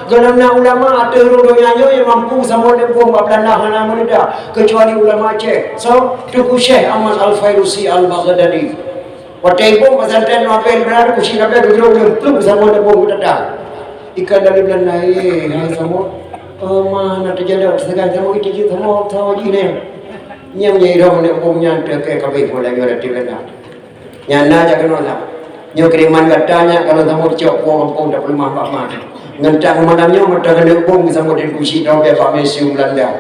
Gelamna ulama ada rodonya yang mampu sama dengan Belanda hana meneda kecuali ulama Aceh. So Tuku Syekh Ahmad Al-Fairusi Al-Baghdadi. Watai pun pesantren Nobel benar kusi Nobel belum pluk sama dengan Belanda. Ikan dari Belanda sama mana terjadi sekarang sama itu sama tahu ini. Nyam nyai rom ne punya terke kabeh mulai berarti Belanda. Nyana jangan nolak. Nyo kiriman katanya kalau kamu cok kampung tak perlu maaf. Ngentang malamnya mereka kena bom sama dengan kusi Nobel Pak Mesiu Belanda.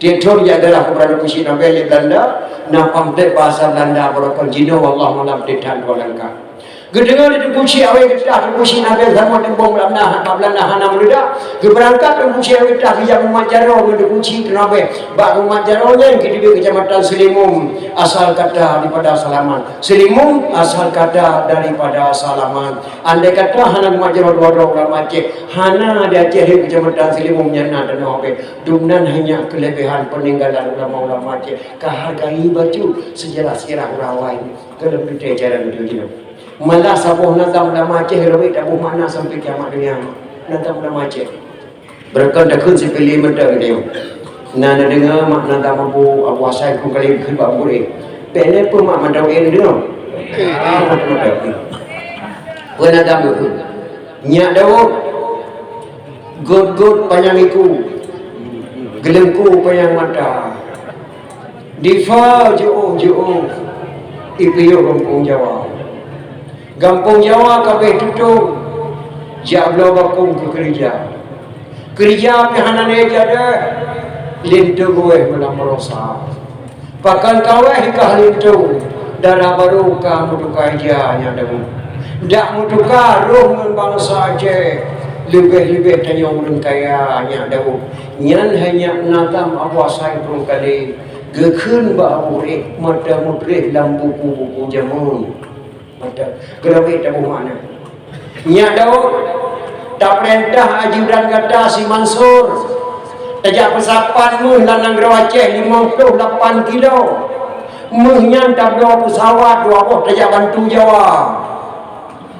Dia tahu dia adalah kepada kusi Nobel di Belanda. Nak pamflet bahasa Belanda berokon jino Allah malam detan walangka. Gedengar itu kusi awal kita kusi Nobel sama dengan bom Belanda hana meludak. Geberangkat dengan kusi awal kita yang memajaro dengan kusi Nobel. Bak memajaronya yang kita kecamatan Selimum asal kata daripada Salaman. Selimum asal kata daripada Salaman. Andai kata hana memajaro dua-dua ulama Aceh, hana ada Aceh di kecamatan Selimum nyana dan Nobel. Dumnan hanya kelebihan peninggalan ulama-ulama Aceh. Kehargai baju sejarah sirah rawai. Kalau kita jalan itu. Malah sabuh nantam ulama Aceh lebih tak buh mana sampai kiamat dunia. Nantam ulama Aceh. Berkan dah kun sepilih mentang dia. Nana dengar mak nantam abu asai ku kali kun bab boleh. Pene pun mak mandau dia. Pun nantam tu. Nyak dawo. God panjang iku. Gelengku panjang mata. Difa jo. Ipiyo kampung Jawa. Kampung Jawa kabeh tutup. Jablo bakung ke gereja. Gereja pihana neja ada lintu gue malam merosa. Pakan kaweh hikah lintu. Darah baru kamu tukar aja nyadamu. Dak mutukar roh bangsa Aceh. Lebih-lebih tanya orang kaya nyadamu. Nyan hanya natam awasai perung kali. Gekun bahawa mata mudrih dalam buku-buku jamun. Mata gerawit tak mana. Nyak Daud tak perintah ajudan kata si Mansur. Tajak pesapan muh lanang Aceh 58 kilo. Muhnya tak bawa pesawat dua boh tajak bantu Jawa.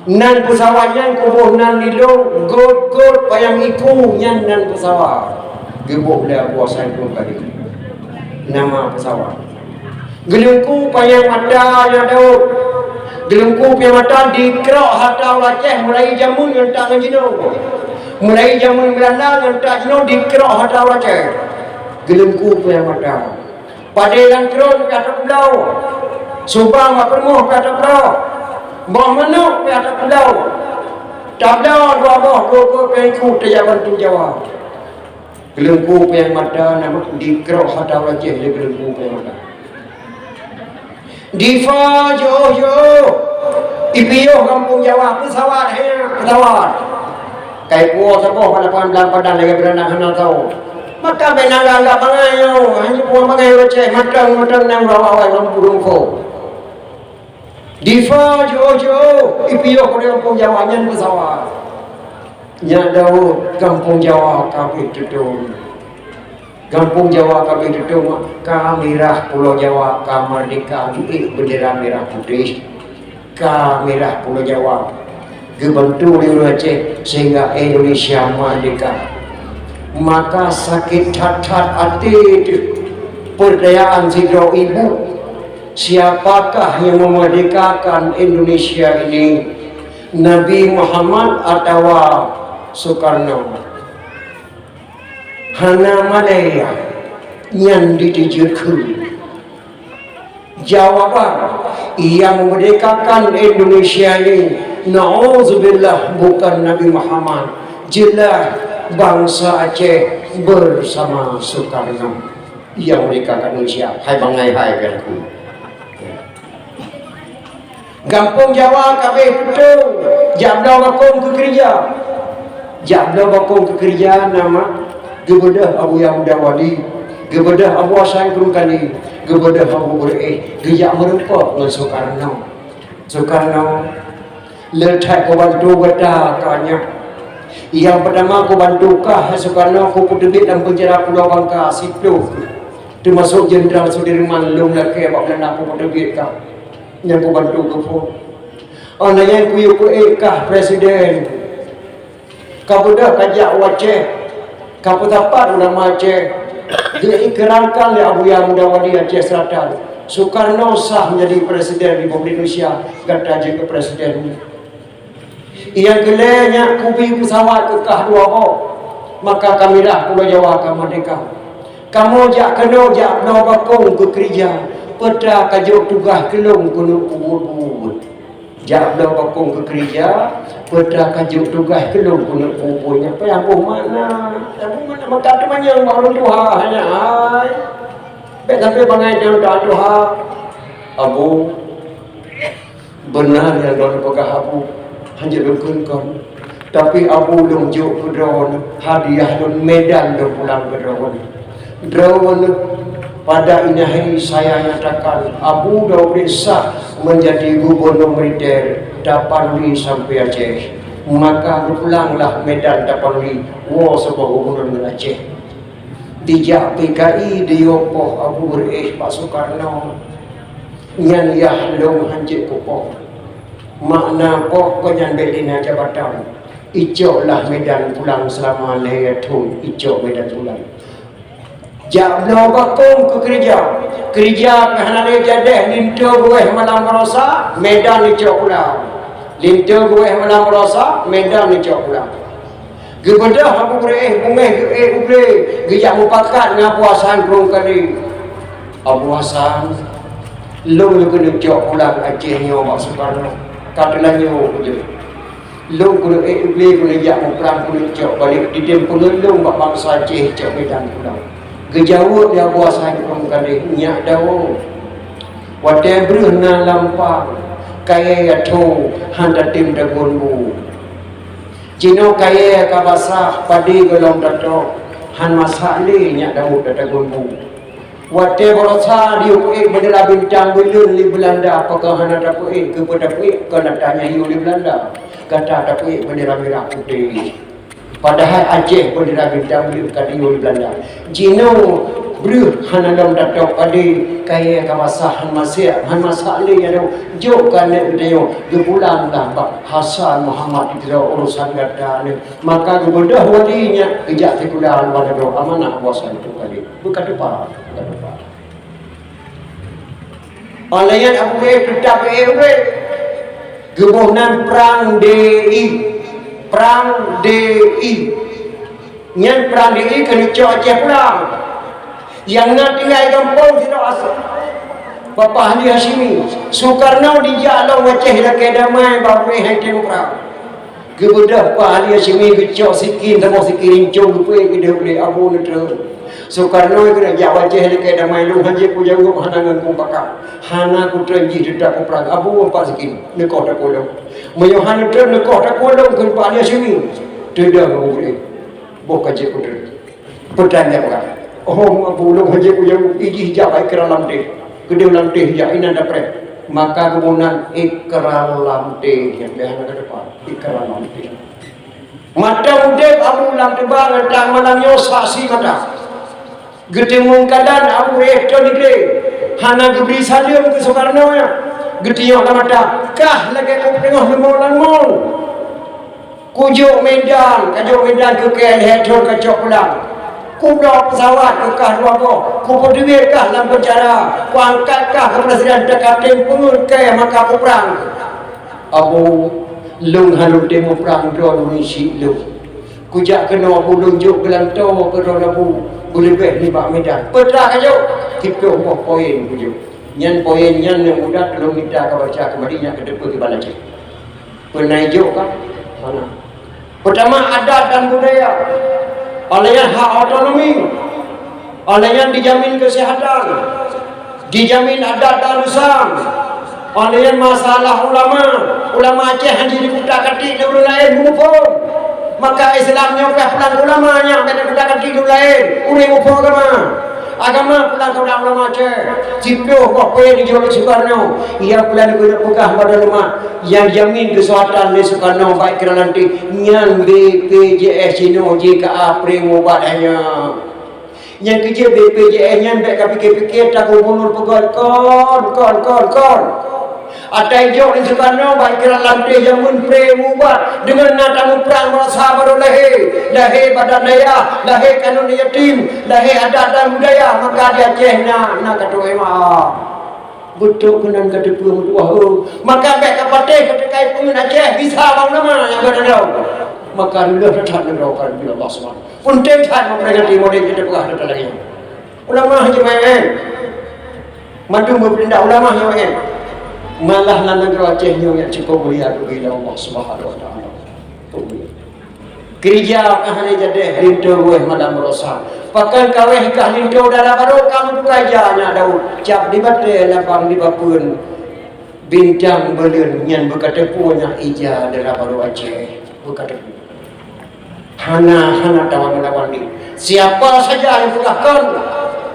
Nan pesawatnya kubuh nan lilung god payang iku nyan nan pesawat. Gebuh dah puasa itu kali. Nama pesawat. Gelungku payang mata ya Daud. Gelungku payang mata dikerok hatau Aceh mulai jamun ngentak ngejino. Mulai jamun Belanda ngentak jino dikerok hatau Aceh. Gelungku payang mata. Padelan kerong kata pulau. Subang Mapermuh kata pulau. Bawah Menuk kata pulau. Tablau dua pengikut tajak bantu Jawa. Gelungku payang mata nama dikerok hatau Aceh dia gelungku payang mata. Difa jo Ipiyo kampung Jawa pesawat pesawat. Kai kuo sapoh pada padan lagi berenang hendak tahu. Maka benang agak bangayo hanya puang bangayo Aceh matang nang rawa lampurung ko. Difa jo Ipiyo kampung Jawa nyan pesawat. Nya Daud kampung Jawa kabeh tutung. Kampung Jawa kami tutung merah Pulau Jawa Merdeka bendera merah putih merah Pulau Jawa gebantu di Aceh sehingga Indonesia merdeka. Maka sakit hati perdayaan sidro ibu. Siapakah yang memerdekakan Indonesia ini? Nabi Muhammad atau Soekarno? Hana Malaya yang ditujukan. Jawaban yang memerdekakan Indonesia ini na'udzubillah bukan Nabi Muhammad, jelas bangsa Aceh bersama Soekarno yang memerdekakan Indonesia. Hai bangai hai kanku. Kampung Jawa kabeh betul. Jablau bakung ke gereja. Jablau bakung ke gereja nama Gebedah Abu Yahuda Wali, Gebedah Abu Asai Kurungkali, Gebedah Abu Bur'eh, Gejak merempok dengan Soekarno letak ko bantu beta kanya. Yang pertama ko bantu kah Soekarno ko putubit dalam penjara Pulau Bangka situ. Termasuk Jenderal Sudirman Long laki abang Belanda ko putubit kah. Yang ko bantu ko po. Ana yang kuyu ko kah Presiden. Kabudah kajak wajah, kapu dapat ulama Aceh. Diikrarkan oleh Abu Yang Muda Wali Aceh Selatan. Soekarno sah menjadi Presiden Republik Indonesia. Kata je ke Presiden. Ia gelenya kubi pesawat kekah dua bok. Maka kamilah Pulau Jawa akan merdeka. Kamu jak kena jak benar bakung ke kerja. Peta kajuk tugas kelung kuno kubur-kubur. Jak benar bakung ke kerja. Peta kajuk tugas kelung kuno kuburnya. Apa yang mana? Yang mana? Maka teman yang baru Tuhan hanya hai. Baik sampai bangai dalam doa Tuhan. Abu benar yang doa pegah Abu. Hanya dukun. Tapi Abu lunjuk ke drone. Hadiah dan medan dan pulang ke drone. Drone pada ini hari saya nyatakan Abu dah bersah menjadi gubernur militer Tapanuli sampai Aceh. Maka berpulanglah Medan Tapanuli sebuah gubernur Aceh. Dijak PKI diopoh Abu beres Pak Soekarno nyan yahlong hanjit kupoh makna poh konyan belina jabatan icoklah Medan pulang selama layatun icok Medan pulang. Jak belau bakung ke kerja kehana jadah linta buah malam merasa Medan icok pulang. Linta buah malam merasa Medan icok pulang. Gebedah Abu bungeh ubre gejak mupakat dengan puasan kurung kali. Abu Hasan lu kena jok pulang Aceh nyo Pak Soekarno. Katalah nyo je. Lu kena ubre kena jak pulang kena jok balik di dem pengelung bak bangsa Aceh jok Medan pulang. Gejawut dia Abu Hasan kurung kali nyak dawo. Wate berna lampang kaya ya tu handa tim dagunmu. Cino kaya kabasah padi golong dato han masali nyak dawo dagunmu. Wate borosa diukuin bendera bintang belun di Belanda apakah hana dapuin kepada puin kena tanya hiu di Belanda kata dapuin bendera merah putih. Padahal Aceh bendera bintang belun kadi hiu di Belanda. Jino bru hana dom dato padi kaya kabasah han masali ya do jok kan dia di bulan dah Hasan Muhammad itu urusan gada ni maka gebedah walinya ejak sekulah pada do amanah kuasa itu kali bukan depan. Olayan Abu tetap gebunan perang DI nyan perang DI kena cok Aceh pulang yang nak tinggal kampung tidak asal Bapak Haji Hashimi Soekarno di jalan Aceh lagi damai baru hancur perang gebudah Pak Haji Hashimi kecok sikin sama sikin jom lupa ke dia Abu Netra Soekarno kena jawab Aceh lagi damai lu haji ku jauh hanangan ku bakar hana ku terji dedak ku perang Abu empat sikin nekor tak kolong mayu hana ter nekor tak kolong ke Pak Haji Hashimi tidak boleh bukan je ku ter pertanyaan bukan oh Abu lu haji ku jauh iji jawab ikrar lamtih kedua lamtih ya ini ada pre maka kemudian ikrar lamtih yang biasa ke depan ikrar lamtih mata udep Abu lam tebang tang malamnya saksi mata gede mungkadan Abu Rekto ni hana gebri salim ke Soekarno ya gede yang mata kah lagi ku tengah lemau kujuk Medan ke KL Hedron kacok pulang kuda pesawat ke kah dua ko ku berdiri kah dalam penjara ku angkat kah ke Presiden dekatin pengun ke maka ku perang Abu lung halung demo perang drone misi lung kujak kena Abu lunjuk gelanto ke drone Abu boleh beh ni Pak Medan pedah kajo kita buah poin kujuk nyan poin nyan yang mudah kalau minta ke baca kembali nyak ke depan ke balaje pernah hijau kan mana pertama adat dan budaya olayan hak otonomi olayan dijamin kesehatan dijamin adat dan usang olayan masalah ulama Aceh hanya dibuka katik dulu lain mengupung maka Islamnya pulang ulamanya kena buka katik dulu lain uri mengupung agama pulang ke ulama Aceh cipuh apa yang dijual Soekarno ia pulang ke pegah pada rumah yang jamin kesehatan di Soekarno baik kira nanti nyan BPJS Cino JKA primo badannya yang kerja BPJS nyan baik fikir-fikir tak gubernur pegat kon Atai jauh di Soekarno, baik kira lantai jamun premu buat dengan natamu perang merasa baru lahir pada daya, lahir kanun yatim, lahir adat dan budaya, maka dia cehna nak kata emang betul kenan kata puang tua maka baik kapate kata kai pun Aceh bisa bang nama yang berada maka dulu datang dengan kan bila Allah Subhanahu pun tentan memperingati model kita pegah datang lagi ulama jemaah madu berpindah ulama yang malah negara Aceh yang cukup mulia kepada Allah Subhanahu wa taala. Gereja ahli jadi rindu buah malam rosa. Pakai kaweh kah rindu darah baru kamu tu kajanya Daud. Cap di bate lapang di bapun bintang belun yang berkata punya ija darah baru Aceh berkata hana tawan ni. Siapa saja yang berkata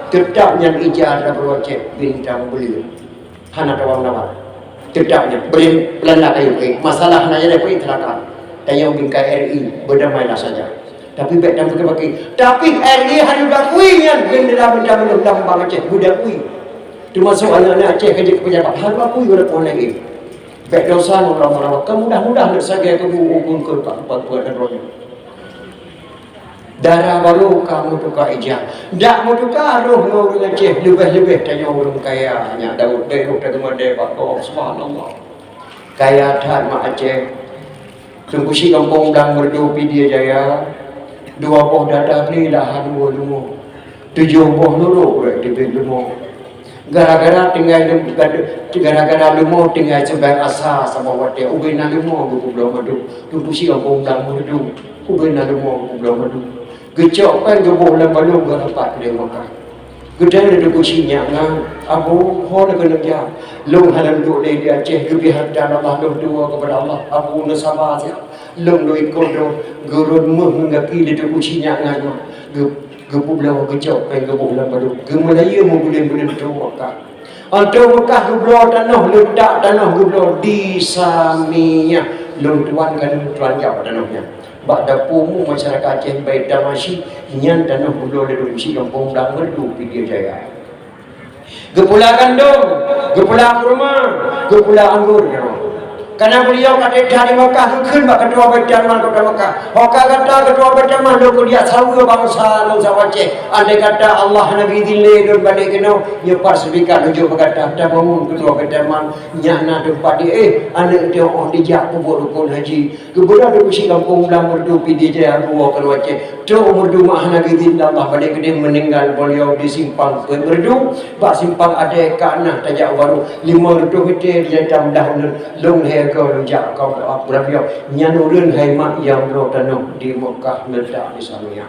tetap yang ija darah baru Aceh bintang belun hana tawan tetapnya beri pelanak kayu masalah nanya dia pun iterakan tanya bingkai RI berdamailah saja tapi baik dan pakai tapi RI hari bakui yang benda dalam bang Aceh budak kui tu masuk anak-anak Aceh kerja pejabat hari bakui budak pun lagi baik dosa orang-orang kemudah-mudah saja kamu hubung ke buat dan rohnya darah baru kamu tukar ijah tak mau tukar roh orang Aceh lebih-lebih tanya orang kaya hanya Daud Daud dari Pak subhanallah kaya tak mak Aceh tunggusi kampung dan merdu Pidia Jaya 2 boh dadah ni lahan 2 lumo 7 boh lulu di lumo gara-gara lumo tinggal sebagai asa sama wate ubena lumo belum madu tunggusi kampung dan merdu ubena lumo belum madu gecok kan gebuh dan balung gerapat dia makan gedang ada kusinya ngang abu ho nak kena dia long halam duk le dia Aceh lebih haddan Allah long dua kepada Allah abu nasabah long do ikut do gurun muh ngaki dia kusinya ngang gebuh belau gecok kan gebuh dan balung gemelaya mu boleh betul makan Antu Mekah geblor tanah ledak tanah geblor di Samia long tuan kan tuan jawab tanahnya Bada pumu masyarakat Aceh baik damasi nyan tanah bulo le rusi kampung dang merdu Pidia Jaya. Gepula gandum, gepula kurma, gepula anggur. Karena beliau kata dari Mekah keun bak ketua berjaman kota Mekah. Hoka kata ketua berjaman lo dia sawu bangsa lo Aceh. Andai kata Allah Nabi dile don balik keno ye parsudikan ujuk berkata dah bangun ketua berjaman nyana tempat dia anak dia oh dijak kubur rukun haji. Kebudak di usi kampung Belang merdu Pidia Jaya buah ke Aceh. Tu merdu mah Nabi dile Allah balik dia meninggal beliau di simpang merdu bak simpang ada kana tajak baru 500 meter dia jam dahun long kau rejak kau berapa nyanulun haimat yang bro tanah di Mekah meledak di Samia.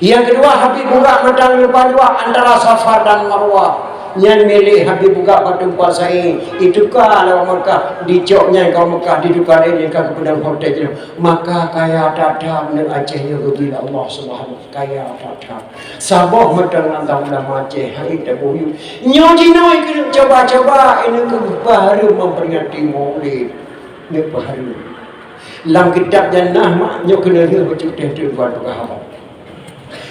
Yang kedua Habib buka medang lupa dua antara Safa dan Marwah. Yang milih Habib buka batu puasai itu kalau Mekah dicoknya kau Mekah ditukar ini kau kepada hotel maka kaya datang dengan Acehnya bila Allah Subhanahu kaya datang sabah medang antang dalam Aceh hari tabuyu nyoji noi coba-coba ini baru memperingati Maulid ni baru lam kitab jannah maknya kena dia bercutih tu buat kahabat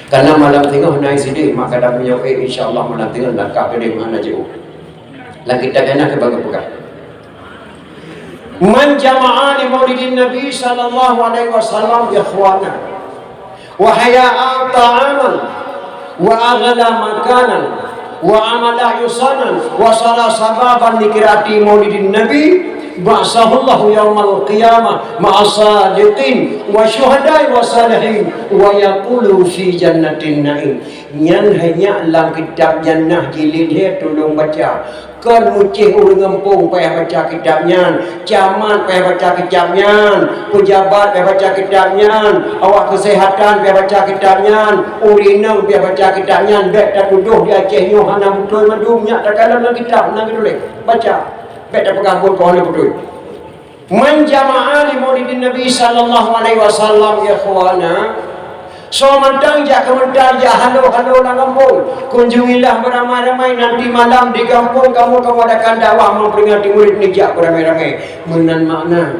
karena malam tengah naik sini maka dah punya insyaallah malam tengah langkah ke mana jauh lagi kitab jannah ke bagi pegang man jama'a li maulidin nabi sallallahu alaihi wasallam ikhwana wa haya'a ta'aman wa aghla makanan wa amala yusanan wa sala sababan likirati maulidin nabi ba'sahullahu yawmal qiyamah ma'asadiqin wa syuhadai wa salihin wa yaqulu fi jannatin na'im nyan hanya dalam kitab jannah jilid dia tolong baca kan mucih orang ngempung payah baca kitabnya camat payah baca kitabnya pejabat payah baca kitabnya awak kesehatan payah baca kitabnya urinang payah baca kitabnya dek tak duduk di Aceh nyohana betul madumnya tak kalah dalam kitab nak boleh baca beda pegang pohon betul. Man jama'a li maulidin Nabi sallallahu alaihi wasallam ya ikhwana. So mandang jak kementar jak halo lang kampung. Kunjungilah beramai-ramai nanti malam di kampung kamu adakan dakwah memperingati murid ni jak beramai-ramai. Menan makna.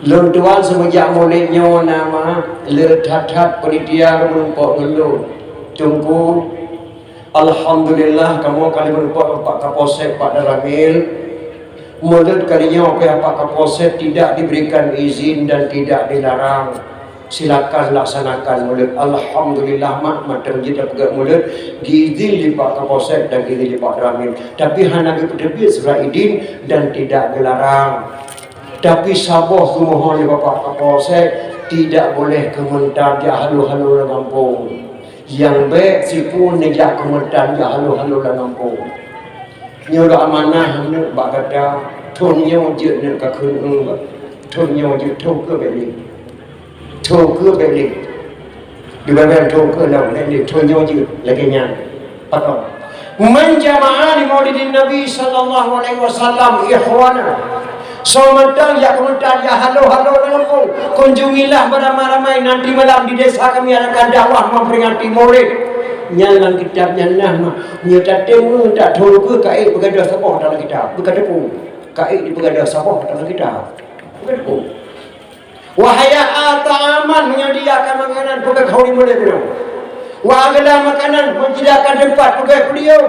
Lon tuan semenjak maulidnya nama lethat-hat penitia menumpuk ngeluh. Tunggu Alhamdulillah kamu kali menumpuk Pak Kapolsek Pak Daramil Mulut kalinya pihak Pak Kapolsek tidak diberikan izin dan tidak dilarang. Silakan laksanakan mulut. Alhamdulillah mak matang kita pegang mulut izin di Pak Kapolsek dan izin di Pak Ramin. Tapi hanya diberi surat izin dan tidak dilarang. Tapi saboh kumohon di Bapak Kapolsek tidak boleh kementar dia halu-halu dalam kampung. Yang baik si pun nejak kementar dia halu-halu dalam kampung. Nyoda amanah nak bak kata thonnya je nak ka khun thonnya je thau ke beli thau ke beli di bawah thau ke lah ni thonnya je lagi nya apa man jama'a li maulidin nabi sallallahu alaihi wasallam ikhwana somatang ya kemudian ya halo dalam pun kunjungilah beramai-ramai nanti malam di desa kami akan dakwah memperingati maulid nyalang kitabnya nah nyata temu tak tahu ke kai begadah sabah dalam kitab begadah pun kai di begadah sabah dalam kitab begadah pun wahaya ta'aman menyediakan makanan pegang kau di mulai beliau wahagala makanan menyediakan tempat pegang beliau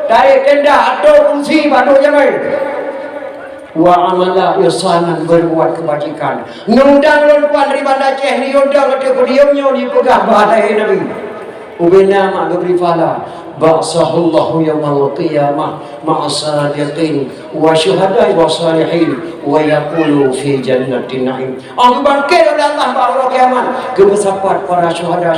tarik tenda atau kursi batu jamai wa amala ihsanan berbuat kebajikan ngundang lompat dari Banda Aceh ni undang ke beliau ni pegang bahaya Nabi ubina ma gabrifala ba'sahullahu yawmal qiyamah ma'asadiqin wa syuhada'i wa salihin wa yaqulu fi jannatin na'im. Allah bangkit oleh Allah pada kiamat kebesapat para syuhada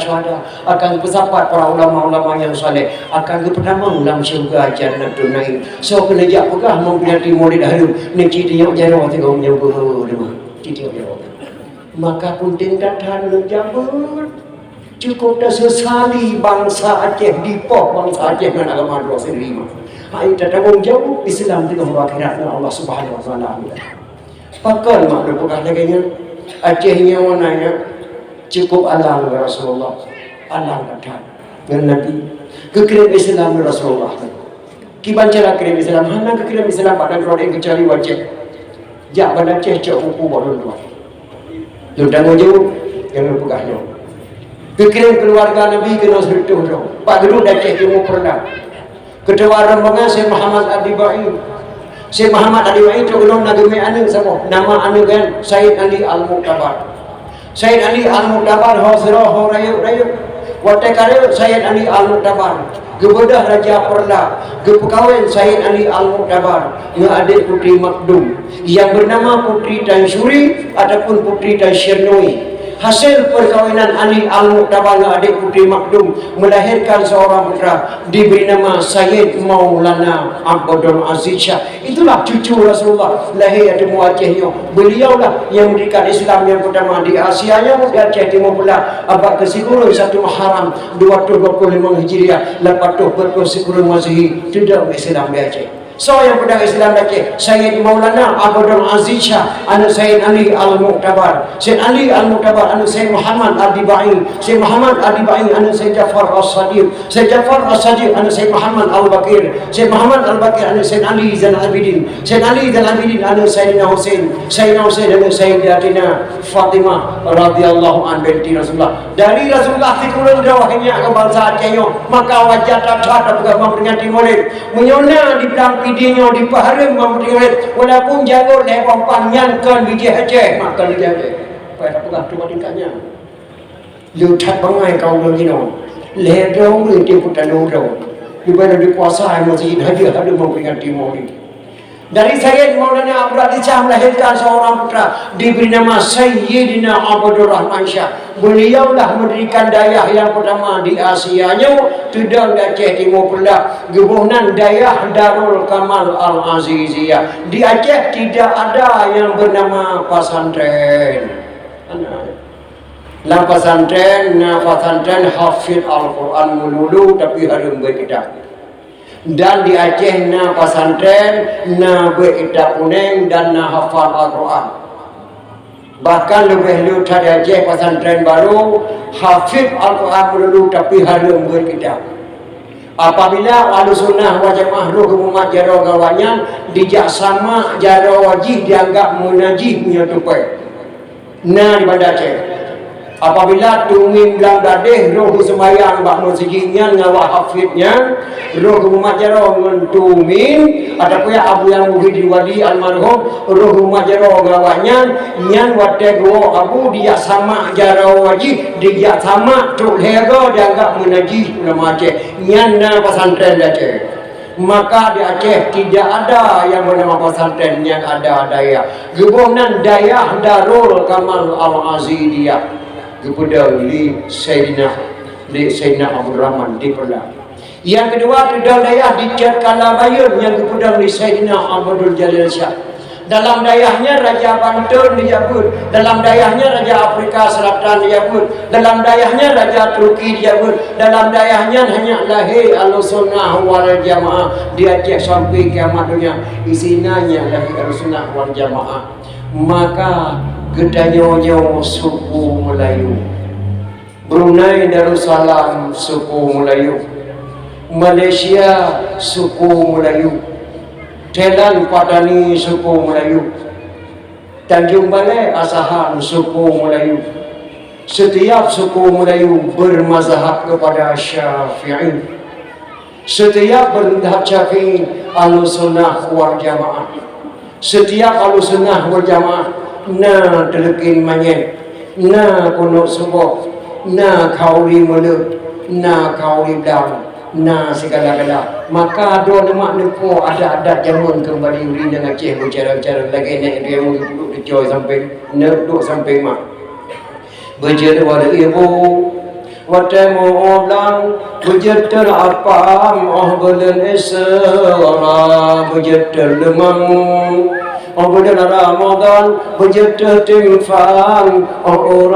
akan kebesapat para ulama-ulama yang saleh akan kepertama dalam syurga jannatul na'im. So kena jak pegah memperingati maulid harum ni citi yang jaro tengok nyoba demah citi jaro maka pun tingkatan jabut cukup dah sesali bangsa Aceh dipoh bangsa Aceh dengan agama dua sendiri. Hai tanggung jawab Islam dengan akhirat Allah Subhanahu wa taala. Pakal mak ada pegang lagi Acehnya warnanya cukup alang Rasulullah. Alang kata dengan Nabi. Kekirim Islam Rasulullah. Kibancara kirim Islam hana kekirim Islam pada orang kecuali wajib. Jak pada Aceh cak buku baru dua. Lu tanggung jawab yang pegahnya. Pikiran keluarga Nabi kena seduh dong. Pak Guru Aceh Timur pernah. Ketua rombongan Syekh Muhammad Adibai. Syekh Muhammad Adibai itu belum nagumi anu sama. Nama anu kan Said Ali Al-Muqtabar. Said Ali Al-Muqtabar hosro horayu rayu. Watai kare Said Ali Al-Muqtabar. Gebedah Raja Perla. Gepekawin Said Ali Al-Muqtabar. Yang adik Putri Makdum. Yang bernama Putri Tan Syuri ataupun Putri Tan Syirnoi. Hasil perkawinan Ali Al-Muqtabar dengan adik Putri Makdum melahirkan seorang putra diberi nama Sayyid Maulana Abdul Aziz Shah. Itulah cucu Rasulullah lahir di Acehnya. Beliaulah yang mendirikan Islam yang pertama di Asia nya di Aceh Timur pula abad ke-10 1 Muharram 225 Hijriah lepas tu ber-10 Masehi tidak Islam di Aceh. So yang pedang Islam Aceh Sayyid Maulana Abdul Aziz Shah anu Sayyid Ali Al-Muqtabar Sayyid Ali Al-Muqtabar anu Sayyid Muhammad Adibai Sayyid Muhammad Adibai anu Sayyid Jafar As-Sadiq Sayyid Jafar As-Sadiq anu Sayyid Muhammad Al-Bakir Sayyid Muhammad Al-Bakir anu Sayyid Ali Zainal Abidin Sayyid Ali Zainal Abidin anu Sayyidina Hussein Sayyidina Hussein anu Sayyidatina Fatimah radhiyallahu an binti Rasulullah. Dari Rasulullah dikurung dawahnya ke bangsa Acehnya maka wajah tak bukan memperingati maulid menyona di belakang videonya di paharim memperingati walaupun jago lebang panjangkan biji Aceh makan biji Aceh pada pegang cuma tingkatnya lutat bangai kau begini ledong itu putan dong daripada dikuasai masjid hadir memperingati maulid. Dari Sayyid Maulana Abdul Shah melahirkan seorang putra diberi nama Sayyidina Abdul Rahman Shah. Beliaulah mendirikan dayah yang pertama di Asianya tidak di Aceh Timur pula gebunan dayah Darul Kamal Al-Aziziyah. Di Aceh tidak ada yang bernama pesantren. Dalam pesantren hafid Al-Quran melulu tapi harum berkitab. Dan di Aceh na pesantren na berkitab kuning dan na hafal Al-Quran. Bahkan lebih lutar di Aceh pesantren baru hafid Al-Quran melulu tapi harum berkitab. Apabila Ahlussunnah wal Jamaah ruh umat jaro gawanyan dijak sama jaro wajib dianggap munajih punya tupai. Na di Banda Aceh Apabila tungin belang dadeh roh sembahyang bak masjidnya ngawak hafidnya roh rumah jaro ngan tungin ada punya abu yang muhid wali almarhum roh rumah jaro ngawaknya nyan wate go abu dia sama jaro wajib dia sama tu lego dia enggak menajis ulama Aceh nyan na pesantren Aceh. Maka di Aceh tidak ada yang bernama pesantren yang ada daya. Gebonan daya Darul Kamal Al-Azidiyah. Kepada li Sayyidina Abdul Rahman di Perlah. Yang kedua tidak daya di Cat Kalabayun yang kepada li Sayyidina Abdul Jalil Shah. Dalam dayahnya Raja Banten dijabut, dalam dayahnya Raja Afrika Selatan dijabut, dalam dayahnya Raja Turki dijabut, dalam dayahnya hanya lahir Ahlussunnah wal Jamaah di Aceh sampai kiamat dunia. Isinanya lahir Ahlussunnah wal Jamaah. Maka gedanyonyo suku Melayu, Brunei Darussalam suku Melayu, Malaysia suku Melayu, Thailand Padani suku Melayu, Tanjung Balai Asahan suku Melayu. Setiap suku Melayu bermazhab kepada Syafi'i. Setiap bermazhab Syafi'i Ahlussunnah wal Jamaah. Setiap Ahlussunnah wal Jamaah na telekin manyet, na kunuk subuh, na kauli melu, na kauli dam, na segala-gala. Maka ada lemak nepo ada adat jamun kembali uri dengan Aceh bercara-cara lagi naik dia mau duduk kecoy sampai duduk sampai mak berjaya wala ibu watamu ulang berjaya terapam bulan Isra berjaya lemang bulan Ramadan berjaya timfang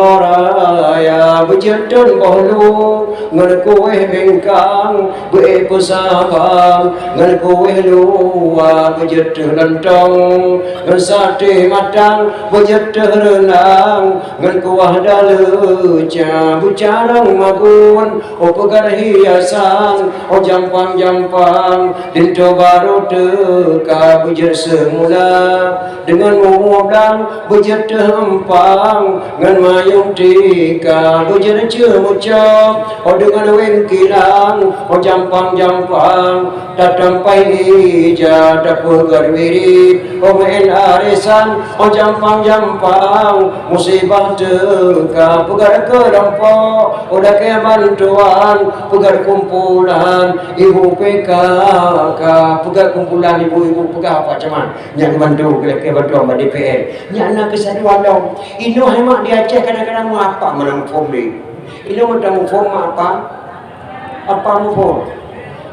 raya berjaya bahlu ngelkuih bengkang beepusabang ngelkuih luar berjaya lentong ngesate matang berjaya renang ngelkuah daluca bucarang magun pegar hiasan jampang-jampang dinto baru teka berjaya semula dengan mudang berjaya empang ngan mayung tika berjaya cemucap dengan wen kilang jampang-jampang datang pai ija dapur garwiri men arisan jampang-jampang musibah teka pegar kerampok udah ke bantuan pegar kumpulan ibu PKK pegar kumpulan ibu-ibu pegar apa cuman yang bantu ke bantuan pada DPR yang nak kesaduan dong ino hemat di Aceh kadang-kadang mau apa menang pombe ino menang fom apa mufo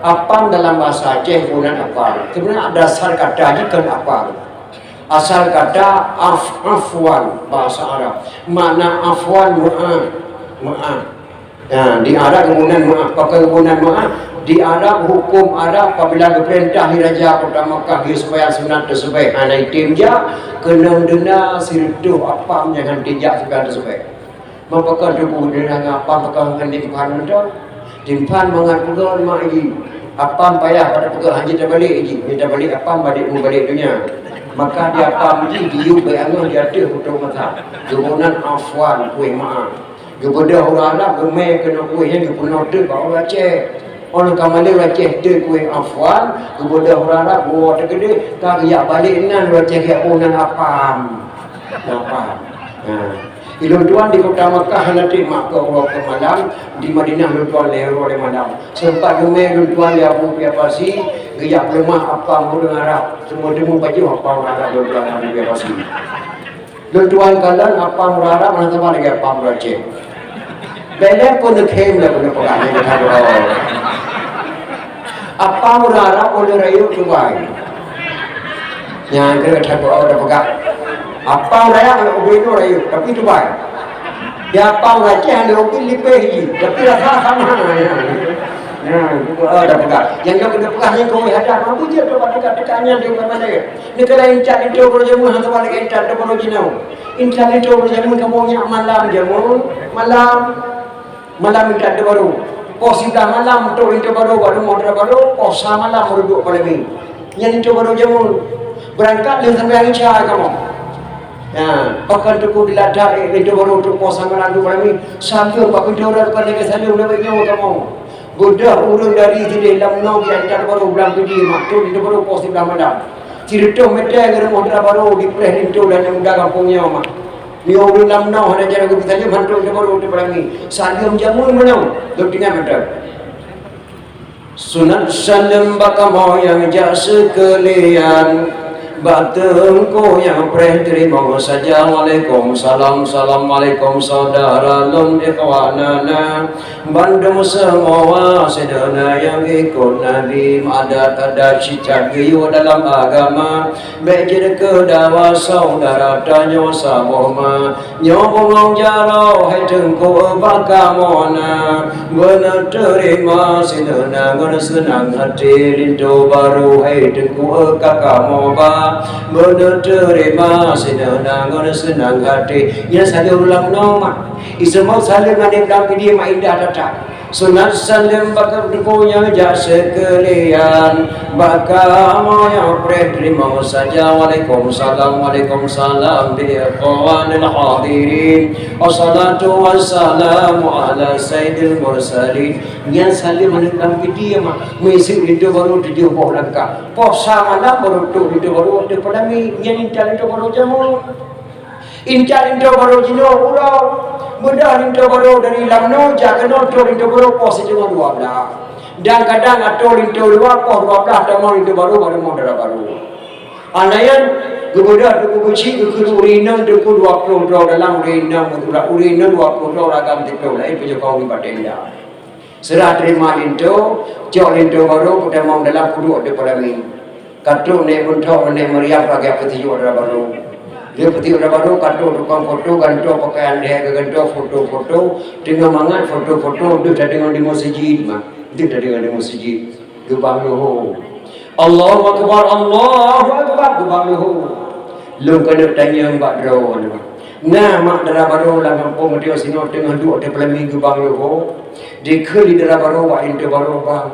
apa dalam bahasa Aceh guna apa sebenarnya dasar kata kan apa asal kata afwan bahasa Arab makna afwan maaf nah di Arab kemudian maaf pakai kemudian maaf di Arab hukum Arab apabila diperintah Raja Kota Makkah supaya sunat tersebut anak timja kena denda sirdu apa jangan dijak supaya tersebut maka debu dengan apa pakai kendimpan itu dimpan mengatur mak ini apa payah pada pegawai haji terbalik ini minta balik apa balik balik dunia maka dia apa mesti diu berangan dia ada hukum mata kemudian afwan kuih maaf kepada orang Arab gemai kena kuih yang kepunau tu bahawa Aceh orang Kamalai Aceh tu kuih afwan kepada orang Arab bahawa tergede tak riak balik nan Aceh riak punan apam Ilun tuan di kota Makkah nanti mak ke Allah ke malam di Madinah ilun tuan leher oleh malam sempat gemai ilun tuan dia Abu Piapasi riak lemah apa orang Arab semua demu baju apa orang Arab ilun tuan Abu Piapasi ilun tuan kalian apa orang Arab mana sama lagi apa orang Aceh belak pun kem lah pun pegang ni kata orang apa orang Arab oleh rayu tuai yang kena kata orang dah pegang apa orang itu rayu tapi tuai dia apa orang Aceh ada orang lipih tapi rasa sama ada pegang yang dia kena pegang yang kau hadap mampu je tu pada dekat-dekatnya dia mana ni kalau incat itu kalau jamu hantar balik incat tu kalau jinau incat itu kalau jamu kamu nyak malam jamu malam incat tu baru pos sudah malam tu itu baru modal baru pos malam duduk pada ni yang itu baru jamu berangkat dengan sampai incat kamu Nah, pakan tuku diladar itu baru untuk pasangan adu kami sambil pakai orang pada ke sana udah banyak kamu. Budak urung dari sini dalam nau yang tar baru bulan pidi maktu itu baru pos di dalam mana. Cerita meda yang modal baru di preh itu dan yang muda kampungnya mak. Ni orang dalam nau ada cara kita saja mantu itu baru di pelangi. Salim jamun menau, dotinya meda. Sunat salam bakam yang jasa sekalian. Batengku yang preh terima saja. Waalaikumsalam. Assalamualaikum saudara lum ikhwanana Bandung semua sedana yang ikut Nabi ada cicak giyu dalam agama Bejir kedawa saudara tanya sabohma Nyobong jaro hai tengku bakamona Benar terima sedana guna senang hati Rindu baru hai tengku kakamoba Benar terima senang senang hati Ya saya ulang nama Ismau salim adik dan dia maindah datang Sunat salim bakal dukunya jasa sekalian Bakamu yang terima saja Waalaikumsalam Waalaikumsalam Bi'aqwanil hadirin Wassalatu wassalamu ala sayyidil mursalin Yang salim adik dan dia Misi itu baru tujuh bulan kah Posa mana baru itu baru Daripada yang intal itu baru jamu Intal itu baru jino ulau Mudah itu baru dari lamno Jangan itu baru pos itu dua belah Dan kadang atau itu dua pos 12 Damang itu baru modal baru Anayan Kemudian duku kunci duku urinam duku 20 dalam urinam 20 ragam itu lain punya kau ni batenda serah terima itu jauh itu baru kita mau dalam kudu ada pelami katu ne untuk ne meriah bagi petiju ada baru dia petiju ada baru katu tukang foto ganto pakaian dia ganto foto-foto dengan mangan foto-foto dia dengan di masjid mah dia dengan di masjid gebang loh Allahu akbar gebang loh lu kena tanya mbak draw nah mak dara baru lah kampung dia sino tengah duk ada pelami gebang loh Dikali darah baru wa inte baru bang.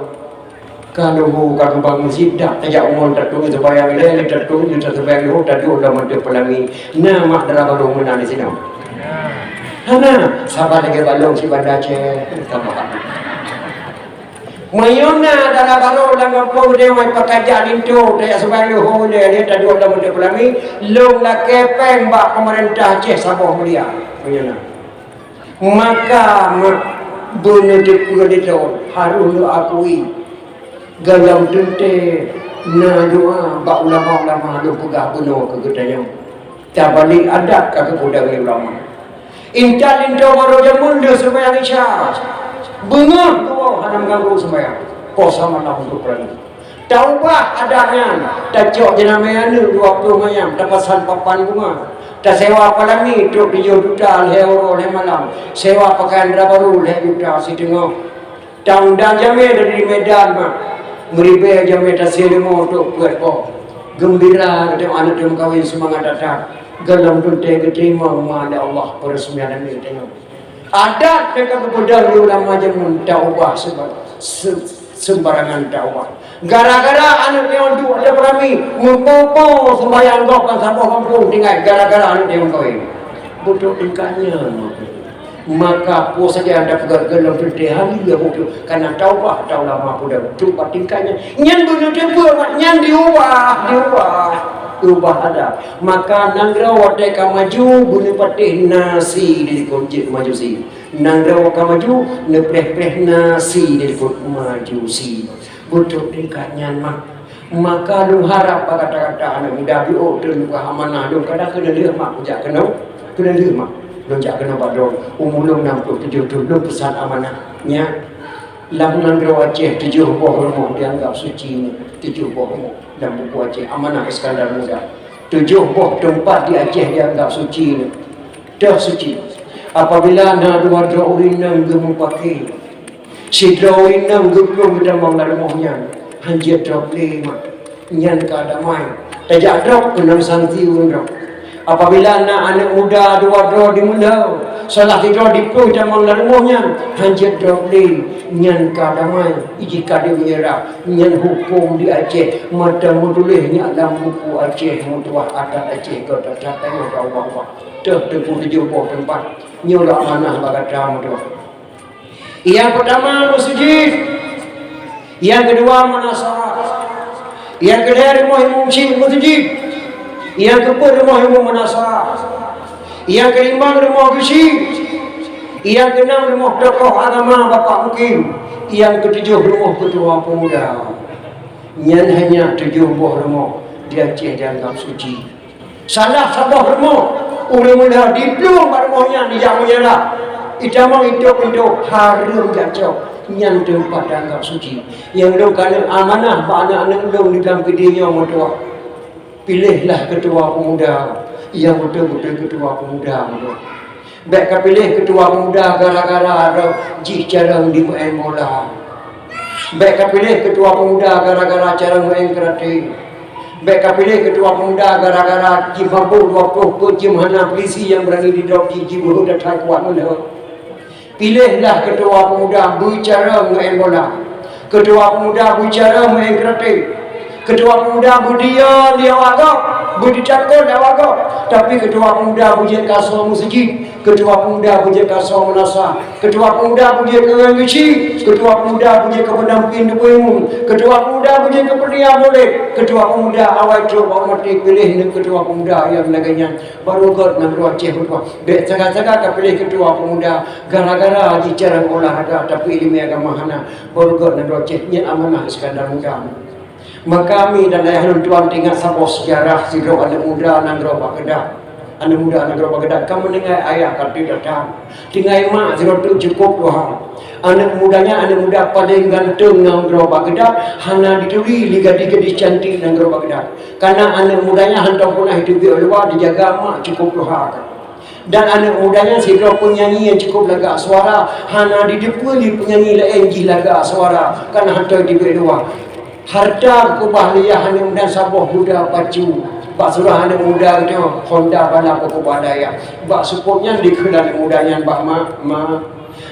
Kalau bukan bang masjid dah tajak umur tatung sebayang le tatung juta sebayang lu tadi udah mati pelami. Nama darah baru mana di sini? Hana sabar lagi balong si bandar ce. Mayona darah baru lang kampung dia mai pekerjaan itu tajak sebayang lu dia tadi udah mati pelami. Long la kepeng bak pemerintah Aceh Sabah Mulia. Mayona. Maka benar dia harus akui galam tente na doa bak ulama-ulama lu pegah benar kegedanya tak balik adat ke budaya ulama intal baru jamun dia sembahyang isya bengar doa hadam ganggu sembahyang puasa malam untuk perang taubah adanya tajok jenamanya 20 mayam dapat san papan bunga tak sewa apa lagi duduk di juta euro le malam sewa pakaian baru le juta si tengok tahun dah jamnya dari Medan mah meribe jamnya tak selimo untuk buat kok gembira kita anak dia kawin semangat datang galam tunte keterima mana Allah peresmian ini tengok adat mereka kemudian ulama jamun taubah sebab sembarangan dakwah. Gara-gara anak dia untuk ada berami mempopo sembahyang gok kan sampai kampung tinggal gara-gara anak dia kawin. Bodoh tingkahnya. Maka puas saja anda pegang-pegang berhenti hari dia bodoh karena taubah tahu lama sudah cuba tingkahnya. Nyan bodoh dia buat nyan diubah ada. Maka nangra wadai maju guna patih nasi di kunci maju si. Nangra maju nepreh-preh nasi di maju si. Bodoh tingkahnya maka lu harap kata-kata anak muda bio dan amanah lu kadang kena dia mak pujak kena dia mak lonjak kena pada umur 67 dulu pesan amanahnya lamunan Aceh 7 buah rumah dianggap suci 7 buah rumah dalam buku Aceh amanah Iskandar Muda 7 buah tempat di Aceh dianggap suci dah suci apabila na dua urinam gemu pakai si urinam geblong dalam rumahnya hanya drop lima nyan kada mai tajak drop enam santi drop Apabila anak muda dua di mula salah tidur di pun jamang larmohnya hanjat dobli nyan kadamai jika dia menyerah nyan hukum di Aceh mata mudulihnya dalam buku Aceh mutuah adat Aceh kata datang ke awak tertepu di jumpa tempat nyolak mana bagata mutuah. Yang pertama bersujud, yang kedua menasah, yang ketiga rumah bersujud, yang keempat rumah menasah, yang kelima rumah bersih, yang keenam rumah tokoh agama Bapak Mukim, yang ketujuh rumah ketua pemuda. Yang hanya 7 buah rumah di Aceh dianggap suci. Salah sebuah rumah mula-mula diplom rumahnya di Jamu Merah. Idamang hidup harum kacau yang tempat dianggap suci. Yang dong kalau amanah anak-anak dong di dalam videonya mutua. Pilihlah ketua pemuda yang betul-betul ketua pemuda. Baik pilih ketua pemuda gara-gara ada jarang di main bola. Baik pilih ketua pemuda gara-gara jarang main karate. Baik pilih ketua pemuda gara-gara mampu 20 jim hana polisi yang berani didrop gigi bulu dan tak kuat mula. Pilihlah ketua pemuda bicara main bola. Ketua pemuda bicara main karate. Ketua pemuda budian dia wagak, budi cakon dia wagak. Tapi ketua pemuda bujian kasau masjid, ketua pemuda bujian kasau menasah, ketua pemuda bujian kewangisi, ketua pemuda bujian kependamping umum, ketua pemuda bujian kependiam boleh, ketua pemuda awal coba mati pilih ketua pemuda yang laganya baru god nak Aceh berapa. Dek sangat-sangat pilih ketua pemuda gara-gara bicara olahraga tapi ilmu agama hana baru god nak Aceh ni amanah Iskandar Muda. Maka kami dan ayah tuan tinggal sabah sejarah sidro anak muda nanggro Baghdad. Anak muda nanggro Baghdad. Kamu dengar ayah kata datang. Tinggal mak sidro tu cukup Tuhan. Anak mudanya anak muda paling ganteng nanggro Baghdad. Hana dituri liga-liga cantik nanggro Baghdad. Karena anak mudanya hantar punah hidup di luar dijaga mak cukup Tuhan. Dan anak mudanya sidro penyanyi yang cukup laga suara. Hana didepuli penyanyi lain laga suara. Karena hantar di luar. Harta kubahliah hanya muda sabah muda pacu. Bak surah hanya muda itu Honda bala kubadaya. Bak supportnya dikelan mudanya bak ma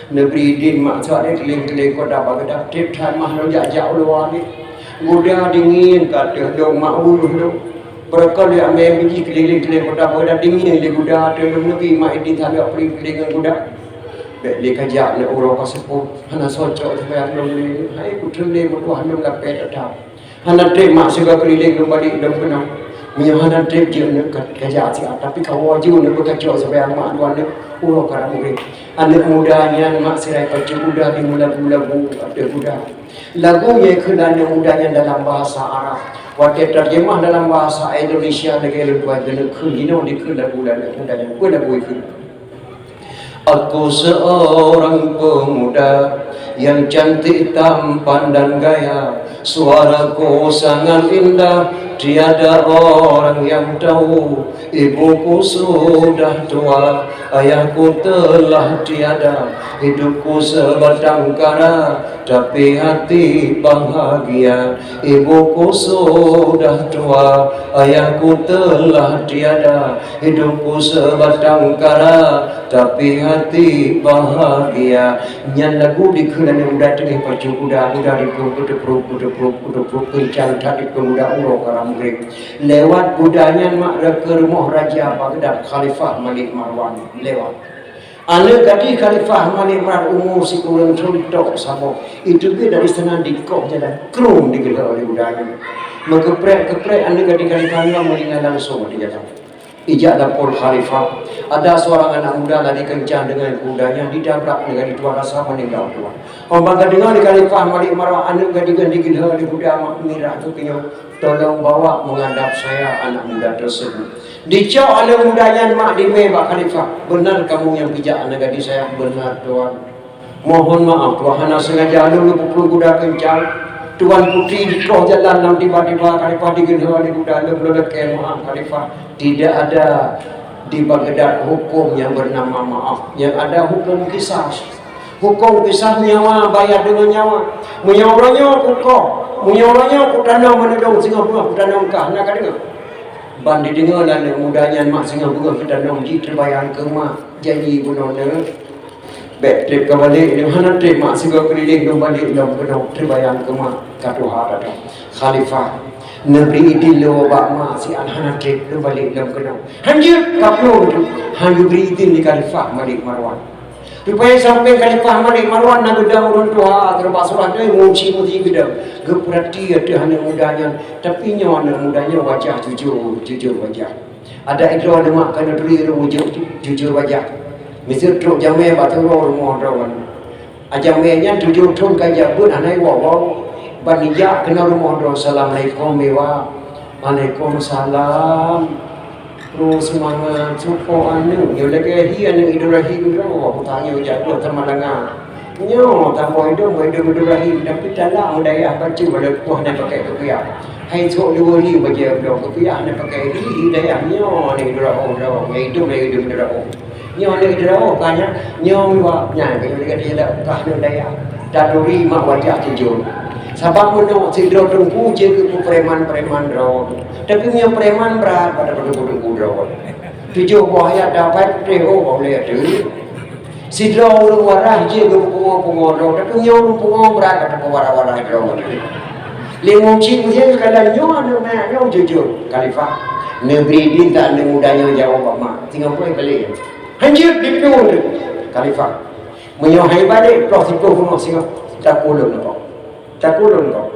negeri din mak sare keling-keling kota Baghdad tip tan mah lo jauh luar ni. Muda dingin kata dong mak ulu dong. Berkali ame biji keliling-keling kota Baghdad dingin le muda tu negeri mak idin thalia keling-keling muda. Beli kajak le urang kaseput hana socok supaya belum ni hai putra le butuh hanum lapet ada hana trip mak suka keliling lu balik dalam kenang minyak hana trip je nak kajak siap tapi kau wajib nak berkacau supaya mak duan le urang karang murid anak mudanya mak sirai baca muda di lagu ada muda lagu yang kenanya mudanya dalam bahasa Arab waktu terjemah dalam bahasa Indonesia lagi lu buat kena kena di lagu-lagu mudanya ku lagu itu. Aku seorang pemuda yang cantik tampan dan gaya. Suaraku sangat indah, tiada orang yang tahu. Ibuku sudah tua, ayahku telah tiada. Hidupku sebatang kara, tapi hati bahagia. Ibuku sudah tua, ayahku telah tiada. Hidupku sebatang kara, tapi hati bahagia. Nyan lagu dikelan yang muda tengah pacu kuda di perut kencang tadi pemuda urang karam grek. Lewat budanya mak ke rumah Raja Baghdad Khalifah Malik Marwan lewat. Anak gadis Khalifah Malik Marwan umur si kurang contoh sama. Itu dia dari sana dikok jalan krum digelar oleh budanya. Mengeprek anak gadis Khalifah meninggal langsung di jalan. Ijak lapor Khalifah. Ada seorang anak muda lari kencang dengan kudanya didabrak dengan dua rasa meninggal tuan. Orang dengar di Khalifah Malik Marwan anak gadis digila di kuda mak mirah tu tengok tolong bawa menghadap saya anak muda tersebut. Dicau anak mudanya mak di mebak Khalifah. Benar kamu yang pijak anak gadis saya? Benar tuan. Mohon maaf tuan, hana sengaja lalu pukul kuda kencang. Tuan putri di kau jalan dan tiba-tiba Khalifah digila di kuda lalu lelaki maaf Khalifah. Tidak ada di Baghdad hukum yang bernama maaf. Yang ada hukum kisas. Hukum kisah nyawa bayar dengan nyawa. Menyawanya hukum. Menyawanya aku tanam mana dong Singapura aku tanam kah nak dengar. Ban didengar lah anak mudanya mak sengah bunga kita nongji terbayang ke mak janji bunona. Back trip ke balik ni mana trip mak sengah keliling dong balik dong terbayang ke mak katuha ada khalifah. Negeri idil lo bak mak si anak trip dong balik dong kena. Hanjir kaplo tu hanjir beri idil di khalifah Malik Marwan. Rupanya sampai khalifah Malik Marwan nak gedang orang tua terpaksa ada muci gedang. Geperhati ada anak mudanya, tapi nyawa anak mudanya wajah jujur wajah. Ada ikrar ada mak kena tuli jujur wajah. Misal truk jamai batu rumah rawan. Ajamainya jujur tun kaya pun anak wawa banija kena rumah rawan. Assalamualaikum mewa. Waalaikumsalam. Terus semangat supo anu yo lagi anu idulahi ro aku tanya jatuh termalangan nyo tambah idulahi tapi dalam daya baca pada puah nak pakai kopiah hai sok dua ni baca dah kopiah nak pakai di daya nyo ni ro itu lagi ro nyo ni ro kanya nyo wa nya ke dia dah kah daya daduri mak wajah jujur sabab menok sidro tungku je ke preman-preman ro tapi punya preman berat pada tungku ro tujuh bahaya dapat reho boleh ada sidro warah je ke pungo ro tapi punya pungo berat pada warah-warah ro lemong cing je kalau nyo nyo jujur khalifah negeri din tak ada mudanya jawab mak tinggal boleh balik hanjir dipun khalifah menyohai balik prosiko pungo singa tak ulun kau takulun kau.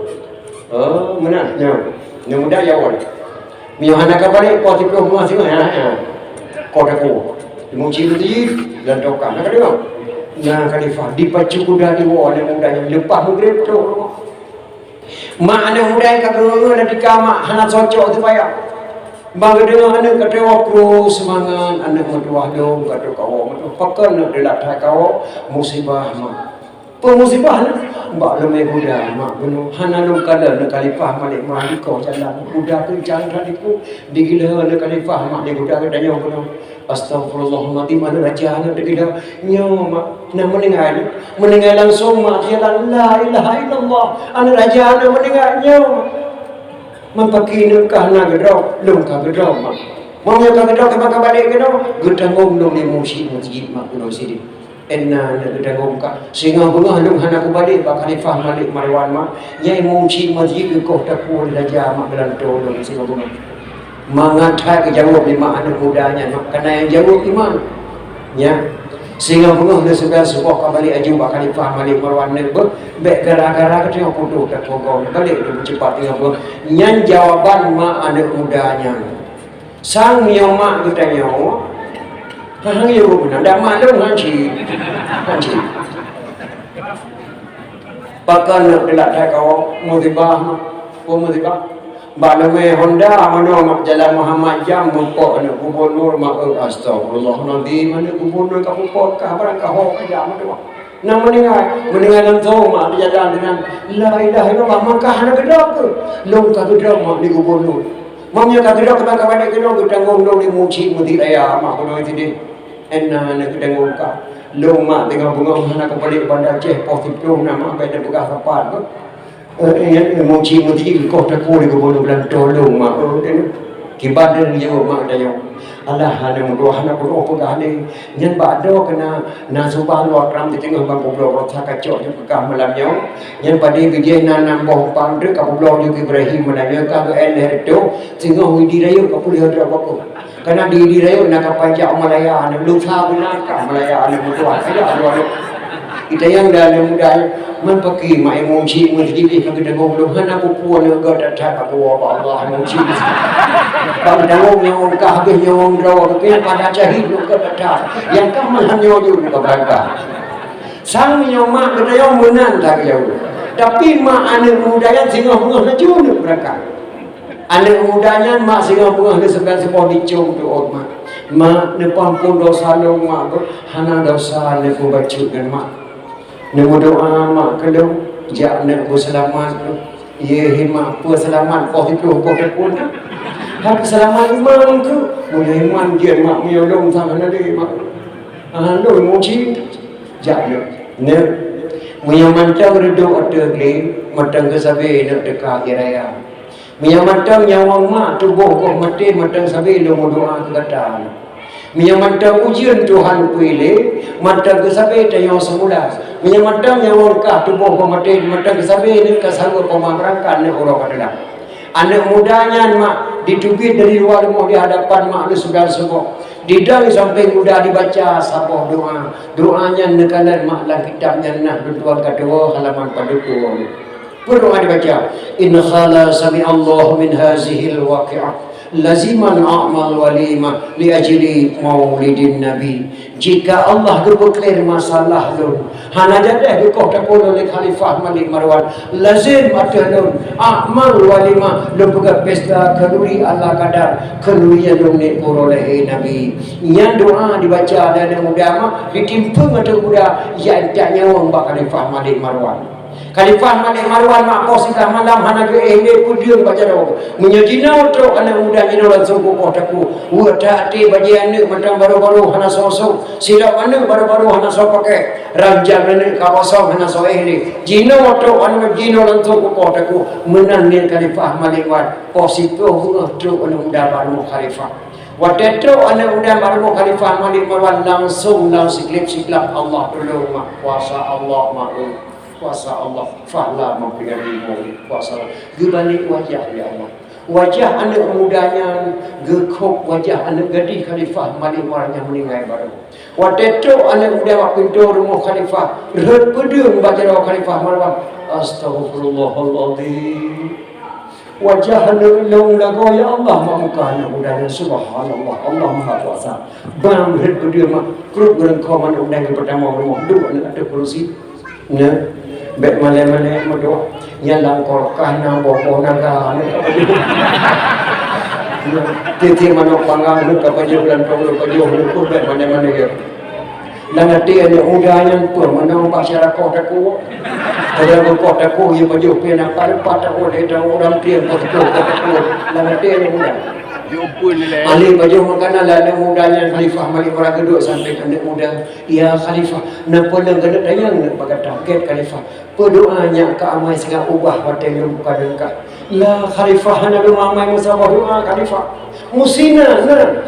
Mana? Yang muda jawab. Miohana kabari kau tipu rumah sini ya. Kau taku. Dimuji budi dan dokan. Nak dengar? Nah khalifah dipacu kuda di bawah yang muda yang lepas mugrib tu. Mak anak muda yang kagak ada di kamar, anak cocok tu payah. Bang dengar anak kata waktu semangat anak muda dong kata kau, pakai nak dilatih kau musibah mak. Pemusibah mbak lemai budak mak bunuh hana lum kala nak khalifah Malik Marwan kau jalan budak ke jalan radiku digila nak khalifah mak dia budak ke danya bunuh astagfirullahaladzim mana raja nak digila nyo mak nak meninggal langsung mak jalan la ilaha illallah ana raja nak meninggal nyo mempaki nikah nak gedok lum ka gedok mak mau ka gedok ka balik gedok gedang ngom di masjid mak bunuh sini enna nak gedang ka sehingga bunga lung hana ku balik ba khalifah Malik Marwan ma nyai muci masjid ko tak ku raja mak belanto lung sehingga bunga mangatai ke jawab lima anak mudanya mak kena yang jawab iman ya sehingga bunga dah sebelah sebuah kembali aju ba khalifah Malik Marwan ne bek gara-gara ke tengok foto tak kau balik dia cepat tengok bunga nyan jawaban mak anak mudanya sang mak bertanya hang yo benar dak maklum hanci pakan nak dilatih kau musibah balame Honda mano mak jalan Muhammad jam mupok nak gubernur mak astagfirullahaladzim mana gubernur ka mupok ka barang ka ho ka jam tu nang meninggal langsung mak jalan dengan la ilaha illallah maka hana gedok ke long ka gedok mak di gubernur mamnya ka gedok ka balik gedok gedang dong di muci muti raya mak kono itu enna nak gedang ka long mak tengah bunga hana ka balik bandar Aceh positif nama beda bekas apa tu muci kau tak boleh gubernur bilang tolong mak kibat dia jawab mak dia Allah hana mudah hana pun apa gale nyen bado kena nasubah luar ram di tengah bang pulau rota kacau je pekah malam nyau nyen padi gejeh nanam boh pang de ka pulau ju Ibrahim malam ka el itu tengah widi rayu ka pulau ada apa karena di rayu nak pajak Malaya nak lupa benar ka Malaya ada mudah ada ada kita yang dalam mudah mempaki mak emosi masjid ni kalau dengar belum hana pupuan negara datang aku Allah emosi kalau dengar yang kah habis yang draw tapi pada jahil negara datang yang kah malah nyoju ke belakang sang mak kita yang menan tak jauh tapi mak anak mudanya singa bunga naju ke belakang anak mudanya mak singa bunga ni sebelah dicung tu mak ne pampun dosa lo mak hana dosa ne ku baca dengan mak nemu doa mak kalau jak nak berselamat ye himak berselamat kau itu kau tekun hak selamat iman ke boleh iman dia mak menyolong sana dia mak lo muci jak ne menyamantau redo ada ke matang ke sabe nak dekat raya Menyamantang nyawang mak tubuh kau mati matang sabi lo doa kegatan. Menyamantang ujian Tuhan pilih matang kesabi tayang semula. Menyamantang nyawang kah tubuh kau mati matang kesabi ni kesagur pemerangkan ni orang adalah. Anak mudanya mak ditubit dari luar rumah di hadapan mak lu sudah semua. Didang sampai muda dibaca sabah doa. Doanya nekalan mak dalam kitabnya nak berdoa kedua halaman pada dua. Berdoa dibaca, in khala sami Allah min hazihil waqi'ah laziman a'mal walima li ajli maulidin nabi. Jika Allah gebeklir masalah lu hana jadah gekoh takolo li khalifah Malik Marwan lazim atulun a'mal walima lu buka pesta kenduri Allah kadar kenduri yang ni poroleh nabi. Yang doa dibaca dan muda mah ditimpung atau muda yang tak nyawang bak khalifah Malik Marwan. Khalifah Malik Marwan mak kau sikah malam hana ke ele pudium baca doa. Menyajina utro anak muda jino langsung ko taku. Uta ati bajian ni macam baru-baru hana sosok. Silap anu baru-baru hana so pakai. Ranjang ni kawasau hana so ele. Jino utro anak jino langsung ko taku. Menangin Khalifah Malik Marwan. Posito utro anak muda baru khalifah. Waktu itu anak muda baru Khalifah Malik Marwan langsung siklip-siklap Allah tolong mak kuasa Allah mahu. Kuasa Allah fahla memberikan kuasa gebalik wajah ya Allah wajah anak mudanya gekok wajah anak gadis Khalifah Malik Marwan yang meninggal baru waktu itu anak muda mak pintu rumah Khalifah redpedung baca doa Khalifah Marwan astagfirullahaladzim wajah anak long lagu ya Allah muka anak mudanya subhanallah Allah maha kuasa bang redpedung mak keruk gerengkau anak muda yang pertama rumah dua anak ada kursi nah bet malai-malai berdoa yang langkorkan nang bobo naga titi manok panggang lu kapajo bulan panglu pajo lu bet malai-malai ya langati ada udahnya pun menang masyarakat aku ada kota aku yang pajo pena pada oleh orang tiang betul langati ada mudah Ali baju makanan lah mudanya Khalifah Malik Marwan kedua sampai anak muda ya Khalifah nampak dan kena dayang nak pakai target Khalifah berdoanya ke amai sangat ubah pada yang buka dengkah la Khalifah nak amai musabah doa Khalifah musina nak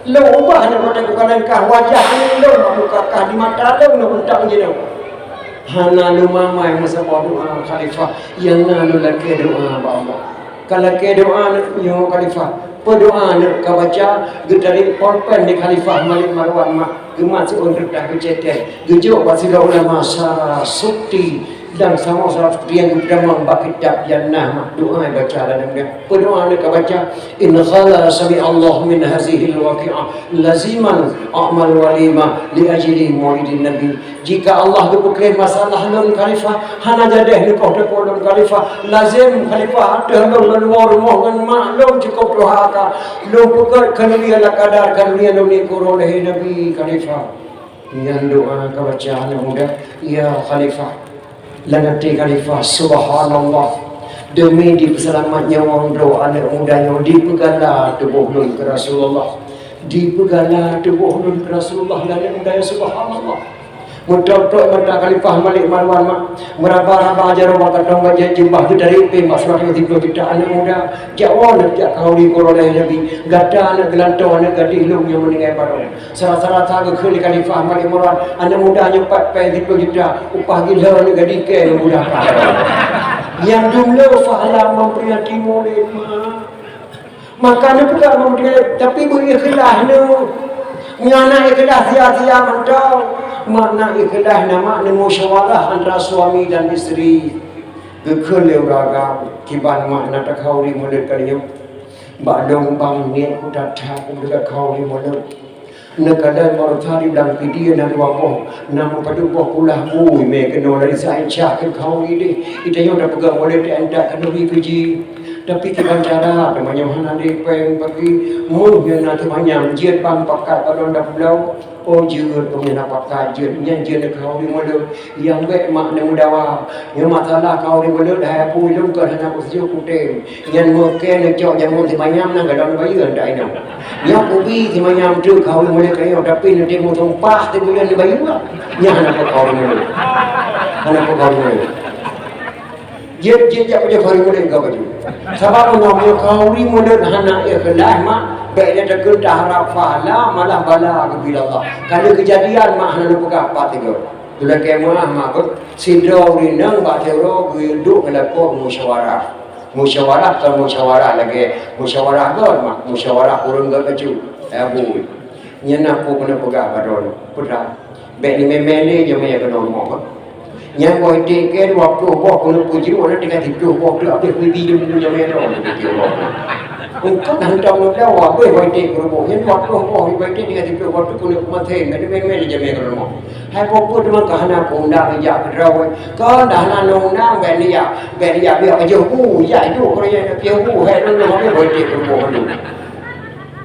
lo ubah nak pada buka dengkah wajah ni lo nak buka kah di mata lo nak bentak je lo hana lo amai musabah doa Khalifah yang lalu laki doa Allah kalau ke doa yang Khalifah berdoa nak kau baca dari porpen di Khalifah Malik Marwan mak gemat seorang dah kecetek gejuk pasal ulama syarah sukti dan sama-sama yang pertama bak kitab jannah mak doa baca dalam dia berdoa nak kau baca in khala sami Allah min hazihil waqi'ah laziman a'mal walima li ajli maulidin nabi. Jika Allah berkait masalah dalam Khalifah hana jadah ni kau dalam Khalifah lazim Khalifah ada dalam rumah dengan maklum cukup doa ka lo bukan kanulia la kadar kanulia lo ni koroleh nabi Khalifah yang doa kau baca anak muda ya Khalifah langati Khalifah subhanallah demi diselamatnya orang doa anak mudanya dipegala tubuh nun ke Rasulullah dipegala tubuh nun ke Rasulullah anak mudanya subhanallah Mudah-mudahan mata Khalifah Malik Marwan mak meraba-raba ajar mata dong baca jimbah dari pe masalah yang tiba kita anak muda jawab nak kau di koroleh nabi gada anak gelantau anak gadis lu yang meninggal baru salah-salah tak ke Khalifah Malik Marwan anak muda nyepat pe tiba kita upah gila anak gadis ke muda yang jumlah fahla memperingati maulid makanya bukan memperingati tapi berikhlas nu nyana ikhlas sia-sia mentau makna ikhlas nama musyawarah antara suami dan isteri gekele uraga kiban makna tak kauri mulut kalian badong bang niat udah tak udah kauri mulut nekadai marthari dan video dan wapoh nama padupoh pulah mui me kena dari saya cak ke kauri deh itu yang dah pegang boleh diandak kena biji tapi kita cara namanya mana dia peng pergi mui yang nanti banyak jiat bang pakat kalau dah pulau oh jiat punya pakat jiat yang jiat kau di mulut yang baik makna mudawa yang masalah kau di mulut dah pun belum ke hana posisi kutem yang mungkin cok yang mungkin banyak nang kalau bayi anda ini yang ubi di banyak tu kau di mulut kau tapi nanti mau tumpah di bulan di bayi yang hana kau di mulut hana kau di mulut Dia je hari muda kau baju. Sebab orang kau ri muda hana ikhlas mak baik dia tegur dah harap fahala malah bala ke bila Allah. Kalau kejadian mak hana lupa apa tiga. Bila kemah mak sidro ri nang ba tero duduk kelako musyawarah. Musyawarah atau musyawarah lagi. Musyawarah kau mak musyawarah urang ke baju. Abu. Nyana aku kena pegang badon. Putra. Baik ni memele je mai kena ngomong. Yang kau tiket waktu kau kena puji orang tinggal tidur kau kelak dia pergi dia punya merah engkau hendak mula apa kau tiket kau yang waktu kau pergi tinggal tidur waktu kau mati ada memang dia jamin kau hai kau pun dengan kahana kau nak kerja kerawai kau dah nak nong belia biar kerja ku ya itu kau yang kerja ku hai nong kau tiket kau dulu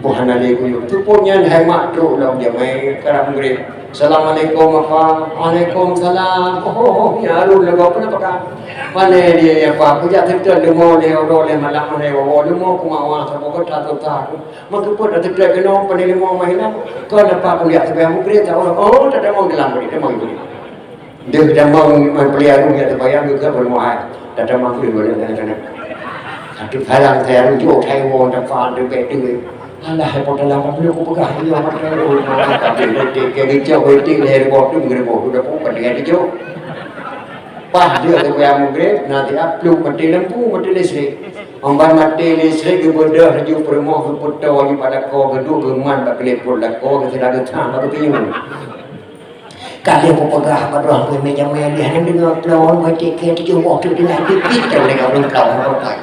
bukan ada tu punya hemat tu lah jamin kerana mereka Assalamualaikum apa? Waalaikumsalam. Oh, ya lu lagu apa nak pakai? Mana dia apa? Aku jadi terdengar dia orang malam mana orang mau kumawa sebab kau tak tahu. Maka pun ada terdengar pandai lima mahina. Kau dapat kuliah sebab aku kerja orang. Oh, tak ada mau gelam beri, tak mau beri. Dia tidak mau mempelihara dia terbayang juga bermuat. Tak ada mau beri boleh kan? Tapi halang saya rujuk Taiwan dan Faham dekat tu. Alah, hebat dalam apa aku pegang dia macam tu. Tapi dia hijau waiting dari bawah tu mengerebut sudah pun pada hijau. Pas dia tu yang mengereb nanti upload mati lampu mati listrik. Amban mati listrik ke bodoh haju permoh ke putar di pada kau kedua geman tak kelepot lah kau ke tidak ada baru pinjam. Kali aku pegang pada orang tu meja melih yang dengar lawan mati ke tu waktu dengan pipit dan mereka orang kau orang.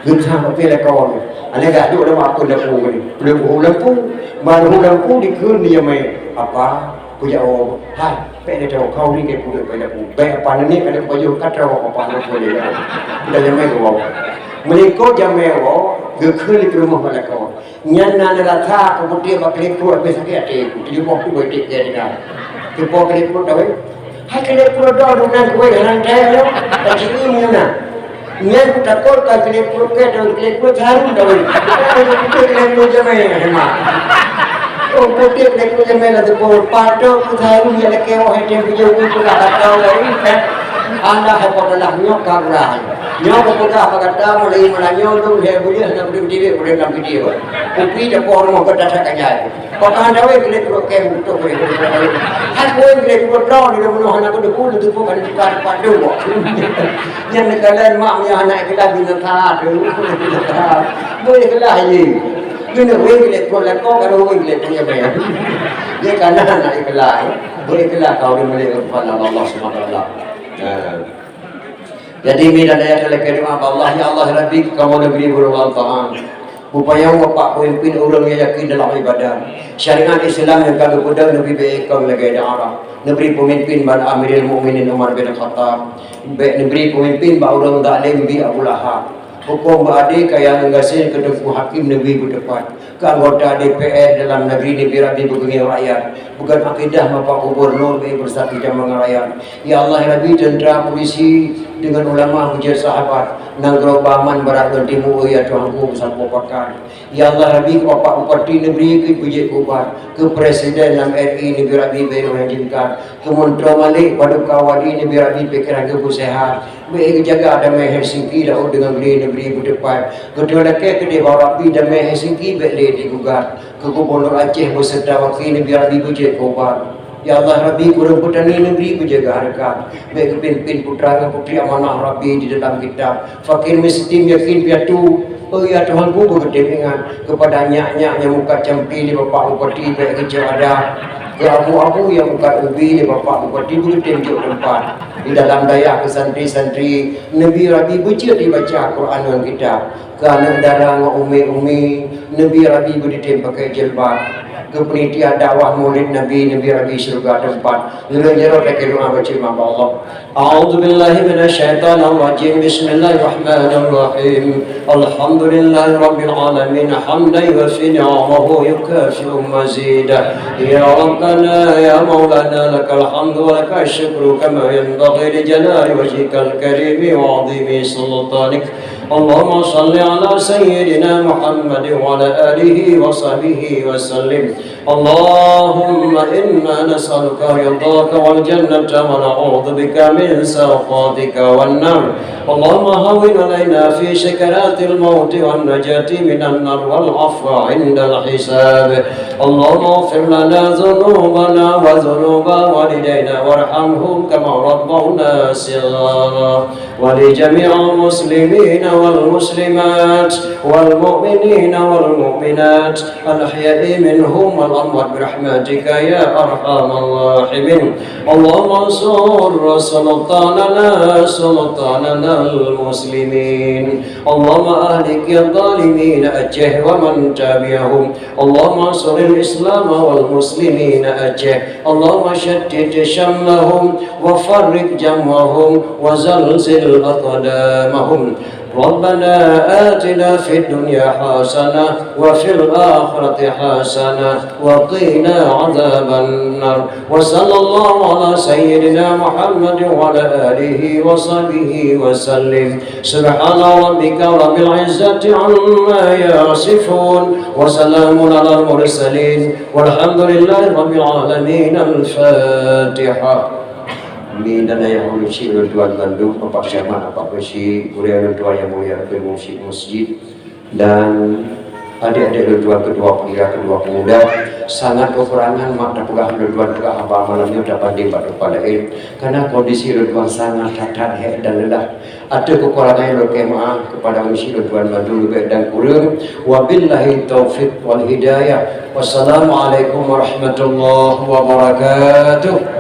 Gentang tapi le kau. Ane gak duk dah apa lampu ni. Lampu, baru lampu dikun dia mai apa? Puja oh. Hai, pe dia tahu kau ni ke puja pe lampu. Baik apa ni ada baju katra apa nak boleh. Dah jamai kau. Mereka jamai kau, gekun di rumah pada kau. Nyana nelatha kau putih bakal keluar besok dia tu. Dia mau tu boleh dia dengar. Dia mau keluar dah. Hai keluar dah dengan kau dengan dia. Tak cikgu mana. Yang takut tak kena proket dan kena proket harum dah boleh. Kita kena proket jamai hemat. Oh, proket kena proket jamai lah tu. Patok pun harum yang lelaki orang yang punya untuk nak tahu lagi kan. Anda hebat adalah nyok kagulah. Nyok berputar apa kata mulai melanyol tu dia boleh nak berdiri boleh dalam video. Kopi dah pohon mau berdasak aja. Pakai anda weh kena proket untuk boleh. Hak weh kena proket di dalam anak aku dulu tu bukan bukan padu. Yang kalian mak punya anak kita bina tak tu. Boleh kelah je. Kena weh kena proket kalau weh kena punya bayar. Dia kan anak kelah. Boleh kelah kau dia boleh kepada Allah Subhanahu Wa Taala. Jadi bila dia telah kerana Allah ya Allah Rabbi kamu negeri berwaltaan upaya bapak pemimpin orang yang yakin dalam ibadah syariat Islam yang kalau pada Nabi baik kau lagi ada arah negeri pemimpin pada Amirul Mukminin Umar bin Khattab negeri pemimpin pada orang zalim bi Abu Lahab hukum berade kaya menggasin kedua hakim negeri berdepan ke anggota DPR dalam negeri Nabi Rabbi bergenging rakyat bukan akidah Bapak Gubernur bersatu jamaah rakyat ya Allah Rabbi tentera polisi dengan ulama hujat sahabat nanggro baman barat dan timur ya Tuhanku bersama pakar ya Allah Rabbi Bapak Bupati negeri ke Bujik Kubat ke Presiden RI Nabi Rabbi mengizinkan ke Menteri Malik pada kawali Nabi Rabbi pikiran ke sehat baik jaga damai Helsinki dah dengan negeri berdepan kedua laki ke Rabbi damai Helsinki baik digugat ke Gubernur Aceh beserta wakil Nabi Rabbi Bujik Kubat ya Allah Rabbi kurang petani negeri berjaga harkat baik pimpin putra dan putri amanah Rabbi di dalam kitab fakir miskin yakin piatu oh ya Tuhanku berkepentingan kepada nyak-nyak yang muka campi di Bapak Bupati baik kerja ada ke abu-abu yang muka ubi di Bapak Bupati berkepentingan tempat di dalam daya ke santri-santri Nabi Rabbi baca dibaca Quran dan kitab ke anak darah umi-umi Nabi Rabbi berditim pakai jilbab ke penelitian dakwah maulid Nabi Rabbi surga tempat jero pakai doa baca nama Allah A'udzu billahi minasyaitonir rajim bismillahirrahmanirrahim alhamdulillahi rabbil alamin hamdan yuwaffi ni'amahu yukafi'u mazidah ya rabbana ya maulana lakal hamdu wa lakal syukru kama yanbaghi li jalali wajhikal karim wa 'azimi sultanik اللهم صل على سيدنا محمد وعلى آله وصحبه وسلم اللهم إنا نسألك رضاك والجنة ونعوذ بك من سخطك والنار اللهم هون علينا في سكرات الموت والنجاة من النار والعفو عند الحساب اللهم اغفر لنا ذنوبنا وذنوب والدينا وارحمهم كما ربونا صغارا ولجميع المسلمين والمسلمات والمؤمنين والمؤمنات الأحياء منهم والأموات برحمتك يا أرحم الراحمين اللهم انصر سلطاننا المسلمين اللهم أهلك الظالمين أجه ومن تابعهم اللهم انصر الإسلام والمسلمين أجه اللهم شتت شملهم وفرق جمعهم وزلزل أقدامهم ربنا آتنا في الدنيا حسنة وفي الآخرة حسنة وقنا عذاب النار وصلى الله على سيدنا محمد وعلى آله وصحبه وسلم سبحان ربك رب العزة عما يصفون وسلام على المرسلين والحمد لله رب العالمين. الفاتحة. Amin. Dan yang menguci Tuan Bandung, Bapak Syahman, Bapak Besi, Urian Tuan yang mulia pengungsi masjid dan adik-adik Tuan kedua pemuda sangat kekurangan makna pegang Tuan ke abah malamnya dapat dibantu pada karena kondisi Tuan sangat cacat dan lelah. Ada kekurangan kemaaf kepada misi Tuan Bandung lebih dan kurang. Wabillahi taufiq wal hidayah. Wassalamualaikum warahmatullahi wabarakatuh.